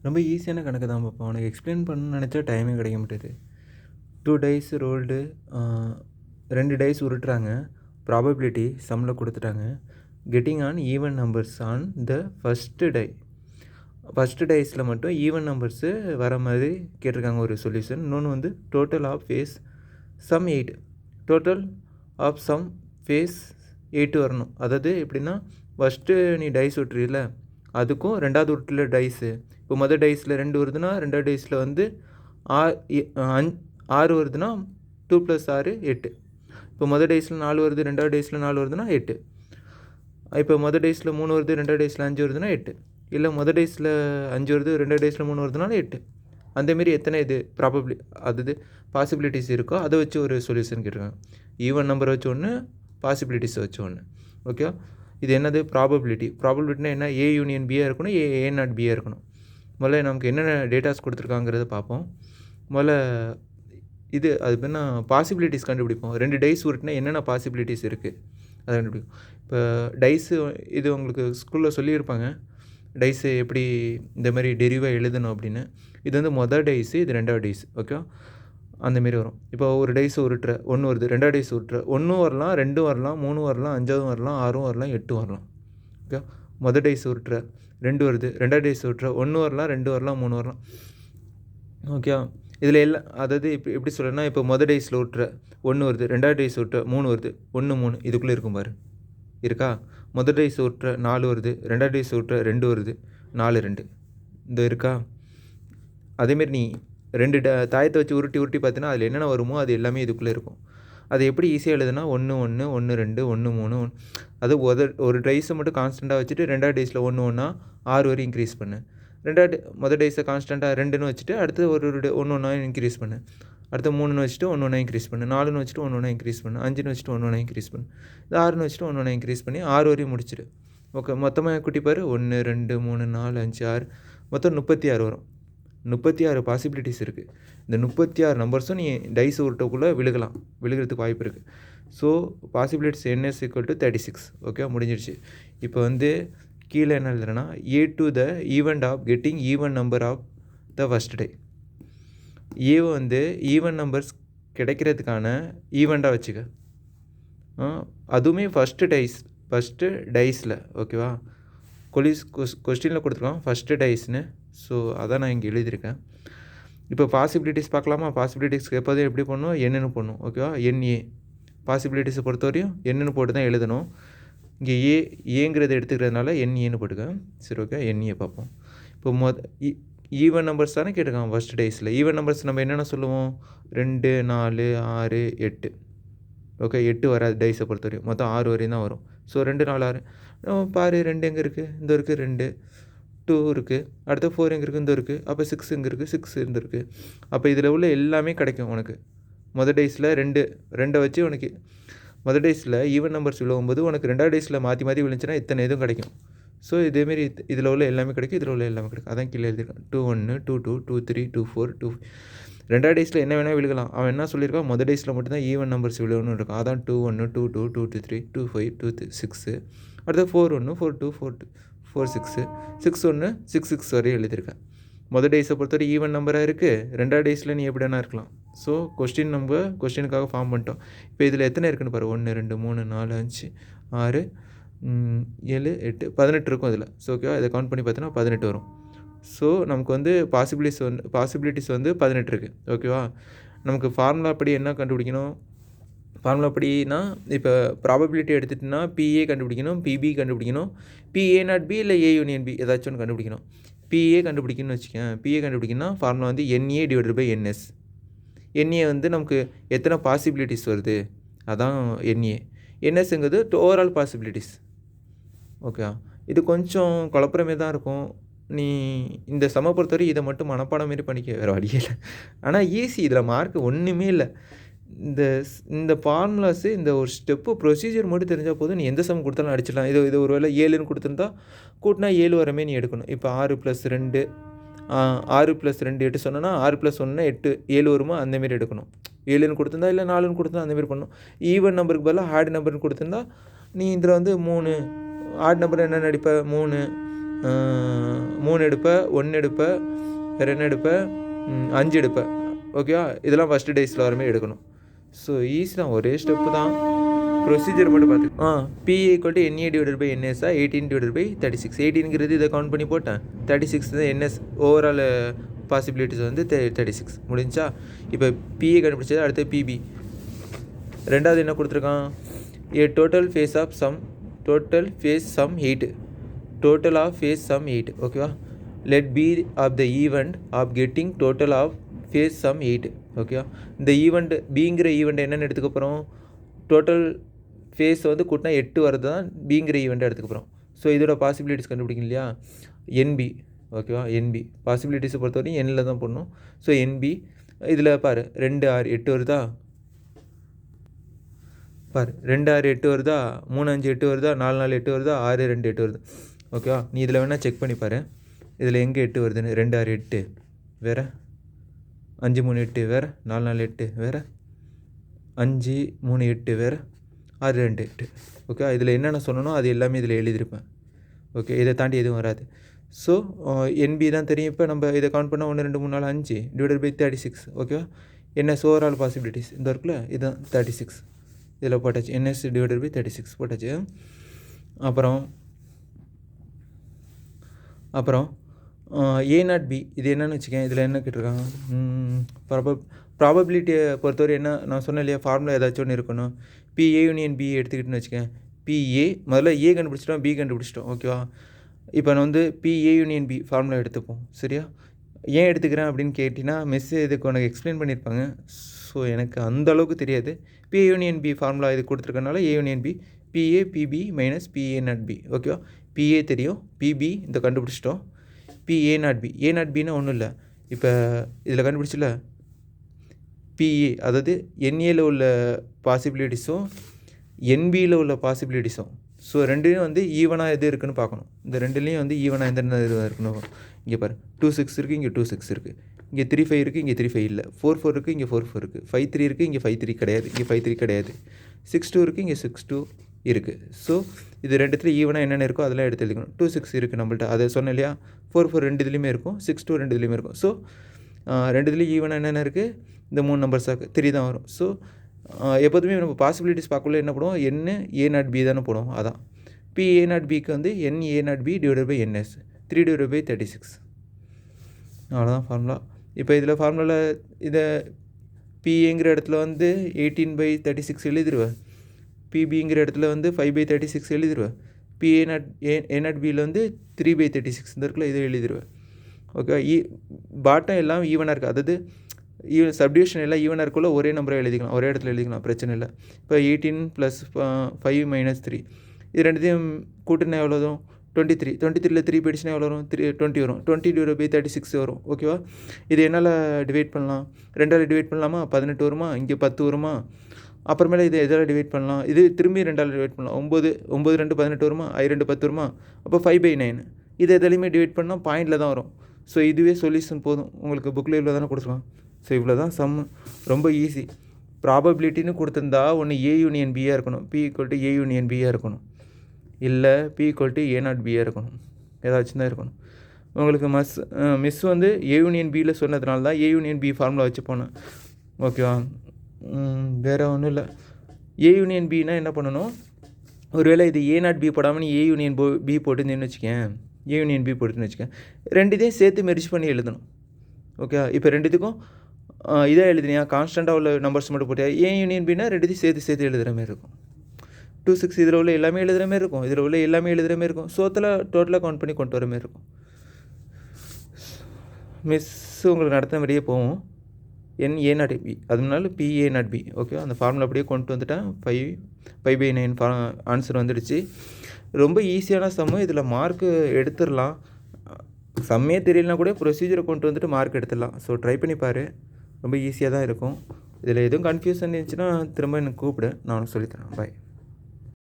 ரொம்ப ஈஸியான கணக்கு தான் பாப்பா. உனக்கு எக்ஸ்ப்ளைன் பண்ணணும்னு நெனச்சா டைமே கிடைக்க மாட்டேது. 2 டைஸ் ரோல்டு 2 டைஸ் உருட்டுறாங்க. ப்ராபபிலிட்டி சம்மில குடுத்துட்டாங்க. Getting an even numbers on the first die. First டைஸில மட்டும் ஈவன் நம்பர்ஸு வர மாதிரி கேட்டிருக்காங்க ஒரு சொல்யூஷன். இன்னொன்று வந்து total of face sum 8. Total of sum face 8 வரணும். அதாவது எப்படின்னா, ஃபஸ்ட்டு நீ டைஸ் உருட்டுறீல, அதுக்கும் 2வது உருட்டுல டைஸு. இப்போ மொதல் டைஸில் 2 வருதுன்னா, 2வது டைஸில் வந்து 6 வருதுன்னா 2 + 6 8. இப்போ மொதல் டைஸில் 4 வருது, 2வது டைஸில் 4 வருதுன்னா 8. இப்போ மொதல் டைஸில் 3 வருது, 2வது டைஸில் 5 வருதுன்னா 8. இல்லை மொதல் டைஸில் 5 வருது, 2வது டைஸில் 3 வருதுனாலும் 8. அந்தமாரி எத்தனை இது அதாவது பாசிபிலிட்டிஸ் இருக்கோ அதை வச்சு ஒரு சொல்யூஷன் கேட்டிருக்காங்க. ஈவன் நம்பரை வச்சு ஒன்று, பாசிபிலிட்டிஸை வச்சு ஒன்று. ஓகே, இது என்னது? ப்ராபபிலிட்டினா என்ன? ஏ யூனியன் பியாக இருக்கணும், ஏ நாட் பியாக இருக்கணும். முதல்ல நமக்கு என்னென்ன டேட்டாஸ் கொடுத்துருக்காங்கிறத பார்ப்போம். முதல்ல அது பேர்னா பாசிபிலிட்டிஸ் கண்டுபிடிப்போம். 2 டைஸ் உருட்டுனா என்னென்ன பாசிபிலிட்டிஸ் இருக்குது அதை கண்டுபிடிப்போம். இப்போ டைஸு இது உங்களுக்கு ஸ்கூலில் சொல்லியிருப்பாங்க, டைஸு எப்படி இந்த மாதிரி டெரிவாக எழுதணும் அப்படின்னு. இது வந்து மொதல் டைஸு, இது 2வது டைஸ். ஓகே, அந்தமாரி வரும். இப்போ ஒரு டைஸ் உருட்டுற 1 வருது, 2வது டைஸ் உருட்டுற 1 வரலாம், 2 வரலாம், 3 வரலாம், 5வது வரலாம், 6 வரலாம், 8 வரலாம். ஓகே, மொதல் டைஸ் உருட்டுற 2 வருது, 2வது டைஸ் உருட்டுற 1 வரலாம், 2 வரலாம், 3 வரலாம். ஓகே, இதில் எல்லாம் அதாவது எப்படி சொல்கிறேன்னா, இப்போ மொதல் டைஸில் உருட்டுற 1 வருது, 2வது டைஸ் உருட்டுற 3 வருது, 1 3 இதுக்குள்ளே இருக்கும் பாரு, இருக்கா? மொதல் டைஸ் உருட்டுற 4 வருது, 2வது டைஸ் உருட்டுற 2 வருது, 4 2 இந்த இருக்கா? அதேமாரி நீ 2 தாயத்தை வச்சு உருட்டி பார்த்தீங்கன்னா அதில் என்னென்ன வருமோ அது எல்லாமே இதுக்குள்ளே இருக்கும். அது எப்படி ஈஸியாக எழுதுனா 1 1 1 2 1 3 அது ஒரு டைஸை மட்டும் கான்ஸ்டண்ட்டாக வச்சுட்டு 2வது டைஸில் 1 1 6 வரையும் இன்க்ரீஸ் பண்ணு. மொதல் டைஸை கான்ஸ்டண்ட்டாக 2ன்னு வச்சுட்டு அடுத்து ஒரு 1 1 இன்க்ரீஸ் பண்ணு. அடுத்து 3ன்னு வச்சுட்டு 1 1 இன்க்ரீஸ் பண்ணு. 4ன்னு வச்சுட்டு 1 1 இன்க்ரீஸ் பண்ணு. 5ன்னு வச்சுட்டு 1 1 இன்க்ரீஸ் பண்ணு. இது 6ன்னு வச்சுட்டு 1 1 இன்க்ரீஸ் பண்ணி 6 வரையும் முடிச்சிடு. ஓகே, மொத்தமாக கூட்டி பாரு, 1 2 3 4 5 6 மொத்தம் 36 வரும். 36 பாசிபிலிட்டிஸ் இருக்குது. இந்த 36 நம்பர்ஸும் நீ டைஸ் உருட்டக்குள்ளே விழுகிறதுக்கு வாய்ப்பு இருக்குது. So possibilities n = 36. ஓகே, முடிஞ்சிடுச்சு. இப்போ வந்து கீழே என்ன எழுதுறேன்னா, A to the event of getting even number of the first die. ஏவை வந்து ஈவன் நம்பர்ஸ் கிடைக்கிறதுக்கான ஈவெண்ட்டாக வச்சுக்க. அதுவுமே ஃபஸ்ட்டு டைஸில். ஓகேவா, கொஸ்டினில் கொடுத்துருக்கோம் ஃபஸ்ட்டு டைஸ்னு. ஸோ அதான் நான் இங்கே எழுதியிருக்கேன். இப்போ பாசிபிலிட்டிஸ் பார்க்கலாமா? பாசிபிலிட்டிஸ்க்கு எப்போதும் எப்படி பண்ணணும்? என்னன்னு போடணும். ஓகேவா, என்ஏ பாசிபிலிட்டிஸை பொறுத்தவரையும் என்னன்னு போட்டு தான் எழுதணும். இங்கே ஏங்கிறத எடுத்துக்கிறதுனால என்ஏன்னு போட்டுக்க. சரி, ஓகே, என்ஏ பார்ப்போம். இப்போ ஈவன் நம்பர்ஸ் தானே கேட்டிருக்கான் ஃபஸ்ட் டேஸில். ஈவன் நம்பர்ஸ் நம்ம என்னென்ன சொல்லுவோம்? 2 4 6 8. ஓகே, 8 வராது டைஸை பொறுத்தவரையும், மொத்தம் 6 வரையும் தான் வரும். ஸோ 2 4 6 பாரு, 2 எங்கே இருக்குது? இந்த இருக்குது, 2 2 இருக்குது, அடுத்து 4 எங்கே இருக்குது? இந்த இருக்குது. அப்போ 6 எங்கே இருக்குது? 6 இருந்திருக்கு. அப்போ இதில் உள்ள எல்லாமே கிடைக்கும் உனக்கு. மொதல் டைஸில் 2 வச்சு உனக்கு மொதல் டைஸில் ஈவன் நம்பர்ஸ் விழுவும்போது உனக்கு 2வது டைஸில் மாற்றி விழுந்துச்சுன்னா இத்தனை இதுவும் கிடைக்கும். ஸோ இதேமாரி இதில் உள்ள எல்லாமே கிடைக்கும், இதில் உள்ள எல்லாமே கிடைக்கும். அதான் கீழே எழுதிருக்கான். 2 1 2 2 2 3 2 4 2. 2வது டைஸில் என்ன வேணால் விழுகலாம். அவன் என்ன சொல்லியிருக்கான்? மொதல் டைஸில் மட்டும்தான் ஈவன் நம்பர்ஸ் விழுவணும்னு இருக்கும். அதான் 2 1 2 2 2 2 3 2 5 2 6. அடுத்து 4 1 4 2 4 2 4 6 6 1 6 6 வரையும் எழுதியிருக்கேன். மொதல் டைஸை பொறுத்தவரை ஈவன் நம்பராக இருக்குது. 2வது டைஸில் நீ எப்படி வேணா இருக்கலாம். ஸோ கொஸ்டினுக்காக ஃபார்ம் பண்ணிட்டோம். இப்போ இதில் எத்தனை இருக்குன்னு பாரு, 1 2 3 4 5 6 7 8 18 இருக்கும் இதில். ஸோ ஓகேவா, இதை கவுண்ட் பண்ணி பார்த்தோன்னா 18 வரும். ஸோ நமக்கு வந்து பாசிபிலிட்டிஸ் வந்து 18 இருக்குது. ஓகேவா, நமக்கு ஃபார்முலா படி என்ன கண்டுபிடிக்கணும்? ஃபார்முலா படினா இப்போ ப்ராபபிலிட்டி எடுத்துகிட்டோன்னா பிஏ கண்டுபிடிக்கணும், பிபி கண்டுபிடிக்கணும், பிஏ நாட் பி இல்லை ஏ யூனியன் பி ஏதாச்சும் ஒன்று கண்டுபிடிக்கணும். பிஏ கண்டுபிடிக்கணும்னு வச்சுக்கேன். பிஏ கண்டுபிடிக்கணும்னா ஃபார்முலா வந்து NA/NS. NA வந்து நமக்கு எத்தனை பாசிபிலிட்டிஸ் வருது, அதான் NA. NSங்கிறது ஓவரால் பாசிபிலிட்டிஸ். ஓகே, இது கொஞ்சம் குழப்பமே தான் இருக்கும். நீ இந்த சம பொறுத்தவரை இதை மட்டும் மனப்பாடம் மாரி பண்ணிக்க, வேறு வழியே இல்லை. ஆனால் ஈஸி, இதில் மார்க் ஒன்றுமே இல்லை. இந்த ஃபார்முலாஸு, இந்த ஒரு ஸ்டெப்பு ப்ரொசீஜர் மட்டும் தெரிஞ்சால் போதும், நீ எந்த சம் கொடுத்தாலும் அடிச்சிடலாம். இது ஒரு வேளை 7ன்னு கொடுத்துருந்தா கூட்டினா 7 வரமே நீ எடுக்கணும். இப்போ 6 + 2 6 + 2 8 சொன்னோன்னா 6 + 1 8 7 வருமா, அந்தமாரி எடுக்கணும். 7ன்னு கொடுத்துருந்தா இல்லை 4ன்னு கொடுத்துருந்தா அந்தமாரி பண்ணணும். ஈவன் நம்பருக்கு பதிலாக ஆட் நம்பர்னு கொடுத்துருந்தா நீ இதில் வந்து 3 ஆட் நம்பர் என்னென்னு அடிப்ப? 3 3 எடுப்பேன், 1 எடுப்பேன், வேறு என்ன எடுப்பேன், 5 எடுப்பேன். ஓகேவா? இதெல்லாம் ஃபஸ்ட்டு டேஸில் வரமே எடுக்கணும். ஸோ ஈஸி தான், ஒரே ஸ்டெப்பு தான். ப்ரொசீஜர் மட்டும் பார்த்து PA = NA / NS 18/36. 18ங்கிறது இதை கவுண்ட் பண்ணி போட்டேன். 36 தான் NS ஓவரால் பாசிபிலிட்டிஸ் வந்து 36 முடிஞ்சா. இப்போ PA கண்டுபிடிச்சது, அடுத்து PB. ரெண்டாவது என்ன கொடுத்துருக்கான், total face sum 8. total of phase sum 8. ஓகேவா? let B of the event of getting total of phase sum 8. ஓகேவா? இந்த ஈவெண்ட் பிங்கிற ஈவெண்ட் என்னென்னு எடுத்துக்க போகிறோம், டோட்டல் ஃபேஸ் வந்து கூட்டினா 8 வருது தான் பிங்கிற ஈவெண்ட்டை எடுத்துக்க போகிறோம். ஸோ இதோட பாசிபிலிட்டிஸ் கண்டுபிடிக்கும் இல்லையா, NB. ஓகேவா? NB பாசிபிலிட்டிஸை பொறுத்தவரைக்கும் Nல தான் போடணும். ஸோ NB இதில் பாரு 2 6 8 வருதா, பாரு 2 6 8 வருதா, 3 5 8 வருதா, 4 4 8 வருதா, 6 2 8 வருது. ஓகேவா? நீ இதில் வேணால் செக் பண்ணி பாரு, இதில் எங்கே 8 வருதுன்னு. 2 6 8 வேறு, 5 3 8 வேறு, 4 4 8 வேறு, 5 3 8 வேறு, 6 2 8. ஓகே, இதில் என்னென்ன சொன்னனோ அது எல்லாமே இதில் எழுதியிருப்பேன். ஓகே, இதை தாண்டி எதுவும் வராது. ஸோ NB தான் தெரியும். இப்போ நம்ம இதை கவுண்ட் பண்ணால் 1 2 3 4 5 /36. ஓகேவா? NS ஓவரால் பாசிபிலிட்டிஸ் இந்த இருக்குல்ல, இதுதான் 36. இதில் போட்டாச்சு, NS /36 போட்டாச்சு. அப்புறம் A0B இது என்னென்னு வச்சுக்கேன். இதில் என்ன கேட்டிருக்காங்க, ப்ராபபிலிட்டியை பொறுத்தவரை என்ன நான் சொன்னேன் இல்லையா, ஃபார்முலா ஏதாச்சும் ஒன்று இருக்கணும். PA யூனியன் B எடுத்துக்கிட்டுன்னு வச்சுக்கேன். PA முதல்ல A கண்டுபிடிச்சிட்டோம், B கண்டுபிடிச்சிட்டோம். ஓகேவா? இப்போ நான் வந்து PA யூனியன் B ஃபார்முலா எடுத்துப்போம். சரியா? ஏன் எடுத்துக்கிறேன் அப்படின்னு கேட்டிங்கன்னா, இதுக்கு உனக்கு எக்ஸ்பிளைன் பண்ணியிருப்பாங்க. ஸோ எனக்கு அந்தளவுக்கு தெரியாது. PA யூனியன் B ஃபார்முலா இது கொடுத்துருக்கனால A union B PA PB - PA0B. ஓகேவா? PA தெரியும், PB இந்த கண்டுபிடிச்சிட்டோம், PA0B. A0Bன்னா ஒன்றும் இல்லை, இப்போ இதில் கண்டுபிடிச்சில PA அதாவது NAவில் உள்ள பாசிபிலிட்டிஸும் NBயில் உள்ள பாசிபிலிட்டிஸும். ஸோ ரெண்டுலேயும் வந்து ஈவனாக எது இருக்குதுன்னு பார்க்கணும். இந்த ரெண்டுலேயும் வந்து ஈவனாக எந்த இது இருக்குன்னு. இங்கே பாரு 2 6 இருக்குது, இங்கே 2 6 இருக்குது, இங்கே 3 5 இருக்குது, இங்கே 3 5 இல்லை, 4 4 இருக்குது, இங்கே 4 4 இருக்குது, 5 3 இருக்குது, இங்கே 5 3 கிடையாது, இங்கே 5 3 கிடையாது, 6 2 இருக்குது, இங்கே 6 2 இருக்குது. ஸோ இது ரெண்டுத்துல ஈவனாக என்னென்ன இருக்கோ அதெல்லாம் எடுத்து எழுதிக்கணும். 2 6 இருக்குது நம்மள்ட்ட, அதை சொன்னேன் இல்லையா. 4 4 ரெண்டு இதுலேயுமே இருக்கும், 6 2 ரெண்டு இதுலேயுமே இருக்கும். ஸோ ரெண்டுத்துலேயும் ஈவனாக என்னென்ன இருக்குது, இந்த 3 நம்பர்ஸாக 3 தான் வரும். ஸோ எப்போதுமே நம்ம பாசிபிலிட்டிஸ் பார்க்கல என்ன போடுவோம், A0B தானே போடுவோம். அதான் PA0Bக்கு வந்து NA0B / NS 3/36. அவ்வளோதான் ஃபார்முலா. இப்போ இதில் ஃபார்முலாவில் இதை PAங்கிற இடத்துல வந்து 18/36 எழுதிடுவேன், PBங்கிற இடத்துல வந்து 5/36 எழுதிடுவேன், A0Bயில் வந்து 3/36 இந்த இருக்குல்ல, இதை எழுதிடுவேன். ஓகே, பாட்டம் எல்லாம் ஈவனாக இருக்குது, அதாவது சப்டிவிஷன் எல்லாம் ஈவனாக இருக்குள்ள ஒரே நம்பரை எழுதிக்கலாம், ஒரே இடத்துல எழுதிக்கலாம், பிரச்சனை இல்லை. இப்போ 18 + 5 - 3 இது ரெண்டுத்தையும் கூட்டினா எவ்வளோதும் 23. 23ல் 3 போயிடுச்சுன்னா எவ்வளோ வரும், 20 வரும். 20/36 வரும். ஓகேவா? இது என்னால் டிவைட் பண்ணலாம், 2ஆல் டிவைட் பண்ணலாமா, 18 வருமா, இங்கே 10 வருமா. அப்புறமேல இது எதால் டிவைட் பண்ணலாம், இது திரும்பி 2ஆல் டிவைட் பண்ணலாம். 9 9 2 18 வருமா, 2 10 வருமா, அப்போ 5/9. இது எதாலையுமே டிவைட் பண்ணால் பாயிண்டில் தான் வரும். ஸோ இதுவே சொல்யூஷன் போதும், உங்களுக்கு புக்கில் இவ்வளோ தானே கொடுத்துருவாங்க. ஸோ இவ்வளோ தான் சம்மு, ரொம்ப ஈஸி. ப்ராபபிலிட்டின்னு கொடுத்துருந்தா ஒன்று A யூனியன் Bயாக இருக்கணும், P = A யூனியன் Bயாக இருக்கணும், இல்லை P = A0Bயாக இருக்கணும், ஏதாச்சும் தான் இருக்கணும். உங்களுக்கு மிஸ் வந்து A யூனியன் Bயில் சொன்னதுனால தான் A யூனியன் B ஃபார்முலா வச்சு போனேன். ஓகேவா? வேறு ஒன்றும் இல்லை. A யூனியன் Bனா என்ன பண்ணணும், ஒருவேளை இது A0B போடாமல் நீ A யூனியன் B போட்டுன்னு வச்சுக்கேன், A யூனியன் B போட்டுன்னு வச்சுக்கேன், ரெண்டுத்தையும் சேர்த்து மெர்ஜ் பண்ணி எழுதணும். ஓகே, இப்போ ரெண்டுத்துக்கும் இதாக எழுதினியா, கான்ஸ்டண்ட்டாக உள்ள நம்பர்ஸ் மட்டும் போட்டியா, A யூனியன் Bனா ரெண்டுத்தையும் சேர்த்து எழுதுகிற மாதிரி இருக்கும். 2 6 இதில் உள்ள எல்லாமே எழுதுகிற மாதிரி இருக்கும், இதில் உள்ள எல்லாமே எழுதுகிற மாதிரி இருக்கும். ஸோத்தில் டோட்டலாக கவுண்ட் பண்ணி கொண்டு வர மாதிரி இருக்கும். மிஸ் உங்களுக்கு நடத்த மாதிரியே போவோம். NA0B அதனால PA0B. ஓகே, அந்த ஃபார்முலா அப்படியே கொண்டு வந்துட்டேன். 5/9 ஆன்சர் வந்துடுச்சு. ரொம்ப ஈஸியான சம்மு, இதில் மார்க்கு எடுத்துடலாம். சம்மே தெரியலனா கூட ப்ரொசீஜரை கொண்டு வந்துட்டு மார்க் எடுத்துடலாம். ஸோ ட்ரை பண்ணி பாரு, ரொம்ப ஈஸியாக தான் இருக்கும். இதில் எதுவும் கன்ஃபியூஷன் இருந்துச்சுன்னா திரும்ப எனக்கு கூப்பிடு, நானும் சொல்லித்தரேன். பாய்.